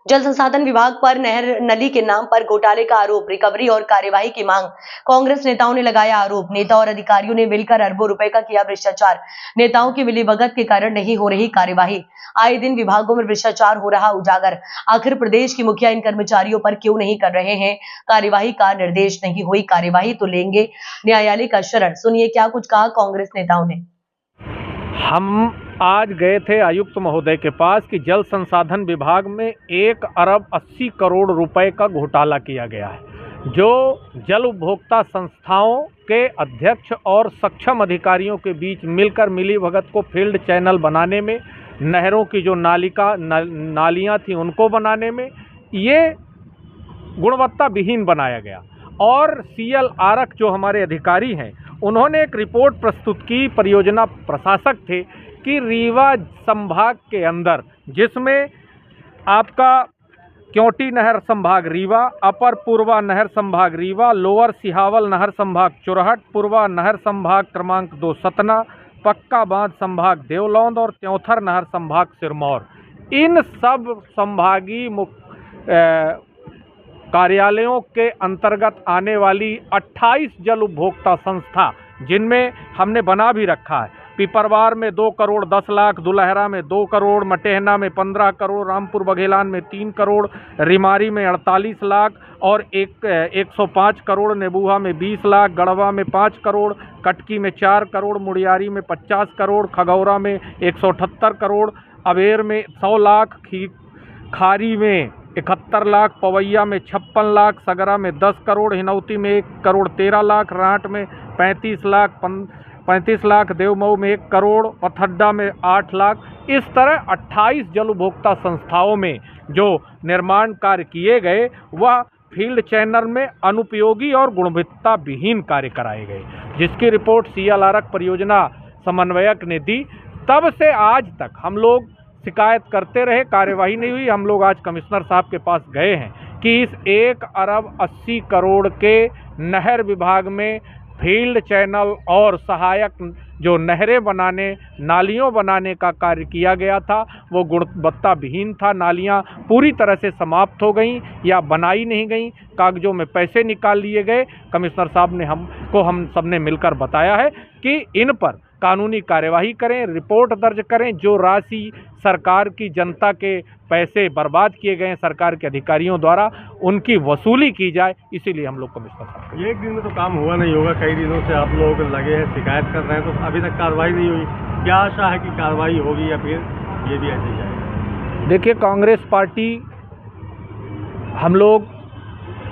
जल संसाधन विभाग पर नहर नली के नाम पर घोटाले का आरोप, रिकवरी और कार्यवाही की मांग। कांग्रेस नेताओं ने लगाया आरोप, नेता और अधिकारियों ने मिलकर अरबों रुपए का किया भ्रष्टाचार। नेताओं की मिलीभगत के कारण नहीं हो रही कार्यवाही। आए दिन विभागों में भ्रष्टाचार हो रहा उजागर। आखिर प्रदेश की मुखिया इन कर्मचारियों पर क्यों नहीं कर रहे हैं कार्यवाही का निर्देश? नहीं हुई कार्यवाही तो लेंगे न्यायालय का शरण। सुनिए क्या कुछ कहा कांग्रेस नेताओं ने। हम आज गए थे आयुक्त महोदय के पास कि जल संसाधन विभाग में 1 अरब 80 करोड़ रुपए का घोटाला किया गया है, जो जल उपभोक्ता संस्थाओं के अध्यक्ष और सक्षम अधिकारियों के बीच मिलकर मिलीभगत को फील्ड चैनल बनाने में, नहरों की जो नालियां थी उनको बनाने में ये गुणवत्ता विहीन बनाया गया। और सीएल आरक जो हमारे अधिकारी हैं, उन्होंने एक रिपोर्ट प्रस्तुत की, परियोजना प्रशासक थे, कि रीवा संभाग के अंदर, जिसमें आपका क्योंटी नहर संभाग रीवा, अपर पूर्वा नहर संभाग रीवा, लोअर सिहावल नहर संभाग चुरहट, पूर्वा नहर संभाग क्रमांक 2 सतना, पक्का बांध संभाग देवलौंद और त्योंथर नहर संभाग सिरमौर, इन सब संभागीय कार्यालयों के अंतर्गत आने वाली 28 जल उपभोक्ता संस्था, जिनमें हमने बना भी रखा है, पिपरवार में 2 करोड़ 10 लाख, दुलहरा में 2 करोड़, मटेहना में 15 करोड़, रामपुर बघेलान में 3 करोड़, रिमारी में 48 लाख और 105 करोड़, नेबुहा में 20 लाख, गढ़वा में 5 करोड़, कटकी में 4 करोड़, मुड़ियारी में 50 करोड़, खगौरा में 178 करोड़, अबेर में 100 लाख, खारी में 71 लाख, पवैया में 56 लाख, सगरा में 10 करोड़, हिनौती में 1 करोड़ 13 लाख, रांट में 35 लाख, देवमऊ में 1 करोड़, पथड्डा में 8 लाख। इस तरह 28 जल उपभोक्ता संस्थाओं में जो निर्माण कार्य किए गए वह फील्ड चैनल में अनुपयोगी और गुणवत्ता विहीन कार्य कराए गए, जिसकी रिपोर्ट सीएल आरक परियोजना समन्वयक ने दी। तब से आज तक हम लोग शिकायत करते रहे, कार्यवाही नहीं हुई। हम लोग आज कमिश्नर साहब के पास गए हैं कि इस 1 अरब 80 करोड़ के नहर विभाग में फील्ड चैनल और सहायक जो नहरें बनाने, नालियों बनाने का कार्य किया गया था, वो गुणवत्ता विहीन था। नालियां पूरी तरह से समाप्त हो गई या बनाई नहीं गई, कागजों में पैसे निकाल लिए गए। कमिश्नर साहब ने हम सबने मिलकर बताया है कि इन पर कानूनी कार्यवाही करें, रिपोर्ट दर्ज करें, जो राशि सरकार की, जनता के पैसे बर्बाद किए गए हैं सरकार के अधिकारियों द्वारा, उनकी वसूली की जाए। इसीलिए हम लोग कमिश्नर साहब, एक दिन में तो काम हुआ नहीं होगा, कई दिनों से आप लोग लगे हैं, शिकायत कर रहे हैं, तो अभी तक कार्रवाई नहीं हुई। क्या आशा है कि कार्रवाई होगी या फिर ये भी ऐसे जाएगा? देखिए, कांग्रेस पार्टी, हम लोग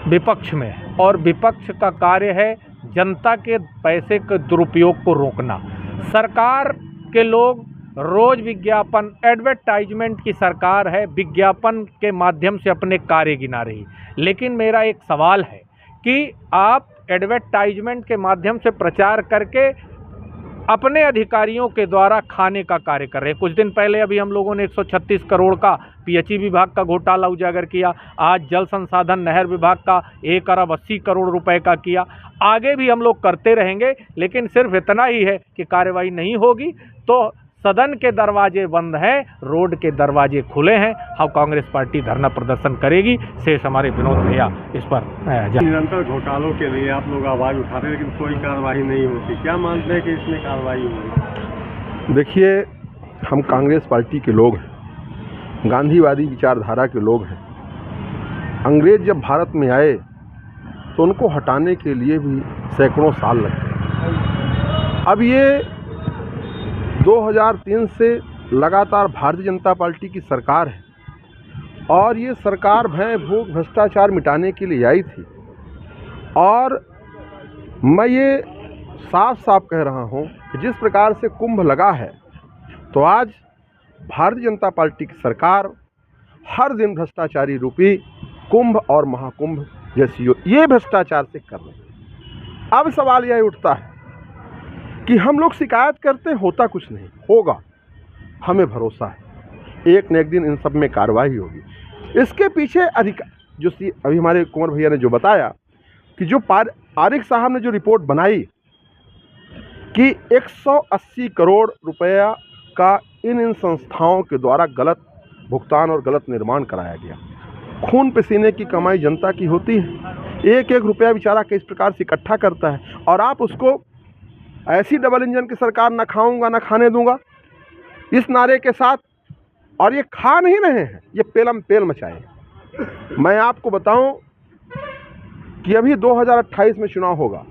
विपक्ष में है और विपक्ष का कार्य है जनता के पैसे के दुरुपयोग को रोकना। सरकार के लोग रोज विज्ञापन, एडवर्टाइजमेंट की सरकार है, विज्ञापन के माध्यम से अपने कार्य गिना रही। लेकिन मेरा एक सवाल है कि आप एडवर्टाइजमेंट के माध्यम से प्रचार करके अपने अधिकारियों के द्वारा खाने का कार्य कर रहे हैं। कुछ दिन पहले अभी हम लोगों ने 136 करोड़ का पीएचई विभाग का घोटाला उजागर किया। आज जल संसाधन नहर विभाग का 1 अरब 80 करोड़ रुपए का किया। आगे भी हम लोग करते रहेंगे, लेकिन सिर्फ इतना ही है कि कार्रवाई नहीं होगी तो सदन के दरवाजे बंद हैं, रोड के दरवाजे खुले हैं। हम कांग्रेस पार्टी धरना प्रदर्शन करेगी। शेष हमारे विनोद भैया इस पर निरंतर घोटालों के लिए आप लोग आवाज़ उठा रहे हैं, लेकिन कोई कार्रवाई नहीं होती। क्या मानते हैं कि इसमें कार्रवाई होगी? देखिए, हम कांग्रेस पार्टी के लोग हैं, गांधीवादी विचारधारा के लोग हैं। अंग्रेज जब भारत में आए तो उनको हटाने के लिए भी सैकड़ों साल लगे। अब ये 2003 से लगातार भारतीय जनता पार्टी की सरकार है और ये सरकार भय भूख भ्रष्टाचार मिटाने के लिए आई थी। और मैं ये साफ साफ कह रहा हूँ कि जिस प्रकार से कुंभ लगा है, तो आज भारतीय जनता पार्टी की सरकार हर दिन भ्रष्टाचारी रूपी कुंभ और महाकुंभ जैसी ये भ्रष्टाचार से कर रहे हैं। अब सवाल यह उठता है कि हम लोग शिकायत करते, होता कुछ नहीं, होगा, हमें भरोसा है एक न एक दिन इन सब में कार्रवाई होगी। इसके पीछे जो अभी हमारे कुंवर भैया ने जो बताया कि जो आरिफ साहब ने जो रिपोर्ट बनाई कि 180 करोड़ रुपया का इन संस्थाओं के द्वारा गलत भुगतान और गलत निर्माण कराया गया, खून पसीने की कमाई जनता की होती है। एक एक रुपया बेचारा किस प्रकार से इकट्ठा करता है, और आप उसको ऐसी डबल इंजन की सरकार ना खाऊंगा ना खाने दूंगा इस नारे के साथ, और ये खा नहीं रहे हैं, ये पेलम पेल मचाए। मैं आपको बताऊं कि अभी 2028 में चुनाव होगा।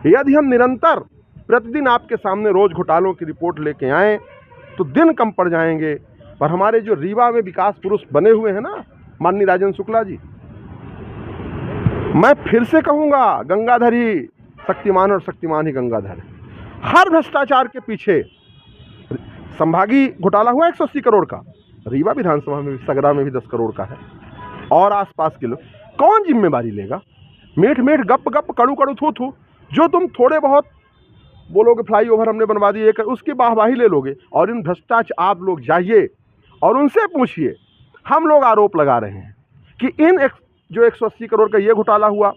यदि हम निरंतर प्रतिदिन आपके सामने रोज घोटालों की रिपोर्ट लेके आए तो दिन कम पड़ जाएंगे। पर हमारे जो रीवा में विकास पुरुष बने हुए हैं ना, माननीय राजेंद्र शुक्ला जी, मैं फिर से कहूँगा, गंगाधर ही शक्तिमान और शक्तिमान ही गंगाधर। हर भ्रष्टाचार के पीछे संभागीय घोटाला हुआ 180 करोड़ का, रीवा विधानसभा में सगरा में भी 10 करोड़ का है, और आसपास के लोग कौन जिम्मेवारी लेगा? मीठ मीठ गप गप कड़ू कड़ू थू थू, जो तुम थोड़े बहुत बोलोगे फ्लाईओवर हमने बनवा दिए, उसकी वाहवाही ले लोगे, और इन भ्रष्टाचार आप लोग जाइए और उनसे पूछिए। हम लोग आरोप लगा रहे हैं कि इन जो 180 करोड़ का ये घोटाला हुआ,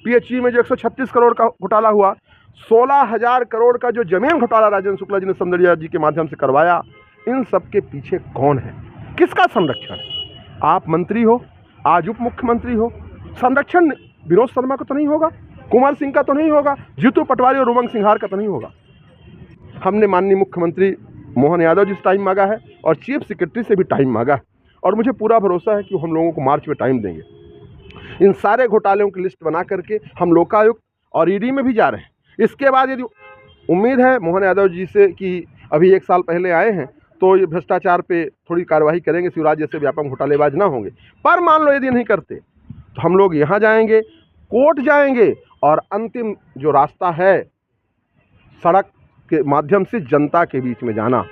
पीएचई में जो 136 करोड़ का घोटाला हुआ, 16,000 करोड़ का जो जमीन घोटाला राजेंद्र शुक्ला जी ने समदड़िया जी के माध्यम से करवाया, इन सब के पीछे कौन है? किसका संरक्षण है? आप मंत्री हो, आज उप मुख्यमंत्री हो, संरक्षण विनोद शर्मा का तो नहीं होगा, कुमार सिंह का तो नहीं होगा, जीतू पटवारी और उमंग सिंघार का तो नहीं होगा। हमने माननीय मुख्यमंत्री मोहन यादव जी से टाइम मांगा है और चीफ सेक्रेटरी से भी टाइम मांगा है, और मुझे पूरा भरोसा है कि हम लोगों को मार्च में टाइम देंगे। इन सारे घोटालों की लिस्ट बना करके हम लोकायुक्त और ईडी में भी जा रहे हैं। इसके बाद यदि उम्मीद है मोहन यादव जी से कि अभी 1 साल पहले आए हैं तो ये भ्रष्टाचार पे थोड़ी कार्रवाई करेंगे, शिवराज जैसे व्यापक घोटालेबाज ना होंगे। पर मान लो यदि नहीं करते तो हम लोग यहाँ जाएंगे, कोर्ट जाएंगे, और अंतिम जो रास्ता है सड़क के माध्यम से जनता के बीच में जाना।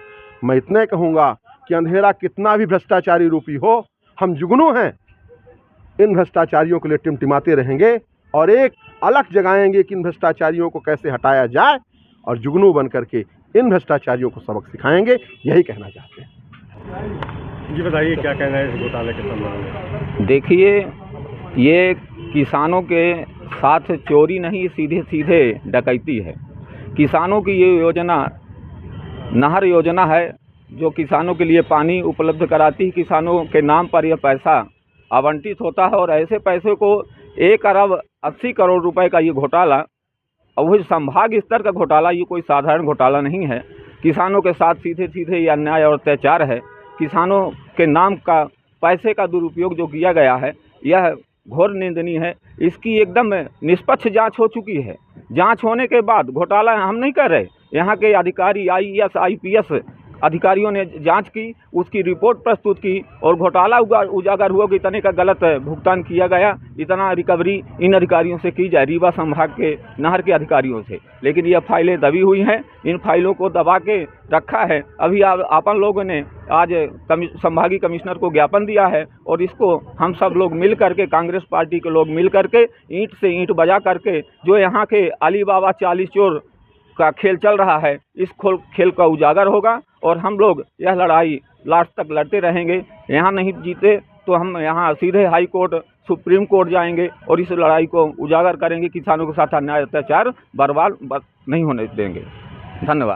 मैं इतना कहूँगा कि अंधेरा कितना भी भ्रष्टाचारी रूपी हो, हम जुगनू हैं, इन भ्रष्टाचारियों के लिए टिमटिमाते रहेंगे और एक अलख जगाएंगे कि इन भ्रष्टाचारियों को कैसे हटाया जाए, और जुगनू बन करके इन भ्रष्टाचारियों को सबक सिखाएंगे। यही कहना चाहते हैं। जी बताइए क्या कहना है इस घोटाले के संबंध में? देखिए, ये किसानों के साथ चोरी नहीं, सीधे सीधे डकैती है। किसानों की ये योजना नहर योजना है जो किसानों के लिए पानी उपलब्ध कराती है। किसानों के नाम पर यह पैसा आवंटित होता है, और ऐसे पैसे को 1 अरब 80 करोड़ रुपए का ये घोटाला, और वही संभाग स्तर का घोटाला, ये कोई साधारण घोटाला नहीं है। किसानों के साथ सीधे सीधे ये अन्याय और अत्याचार है। किसानों के नाम का पैसे का दुरुपयोग जो किया गया है, यह घोर निंदनीय है। इसकी एकदम निष्पक्ष जांच हो चुकी है। जांच होने के बाद घोटाला हम नहीं कर रहे, यहाँ के अधिकारी IAS IPS अधिकारियों ने जांच की, उसकी रिपोर्ट प्रस्तुत की, और घोटाला उजागर हुआ कि इतने का गलत भुगतान किया गया, इतना रिकवरी इन अधिकारियों से की जाए, रीवा संभाग के नहर के अधिकारियों से। लेकिन यह फाइलें दबी हुई हैं, इन फाइलों को दबा के रखा है। अभी अपन लोगों ने आज संभागीय कमिश्नर को ज्ञापन दिया है, और इसको हम सब लोग मिल करके, कांग्रेस पार्टी के लोग मिल करके, ईंट से ईंट बजा करके, जो यहाँ के अली बाबा 40 चोर का खेल चल रहा है, इस खेल का उजागर होगा, और हम लोग यह लड़ाई लास्ट तक लड़ते रहेंगे। यहाँ नहीं जीते तो हम यहाँ सीधे हाई कोर्ट, सुप्रीम कोर्ट जाएंगे, और इस लड़ाई को उजागर करेंगे। किसानों के साथ अन्याय अत्याचार बर्बाद नहीं होने देंगे। धन्यवाद।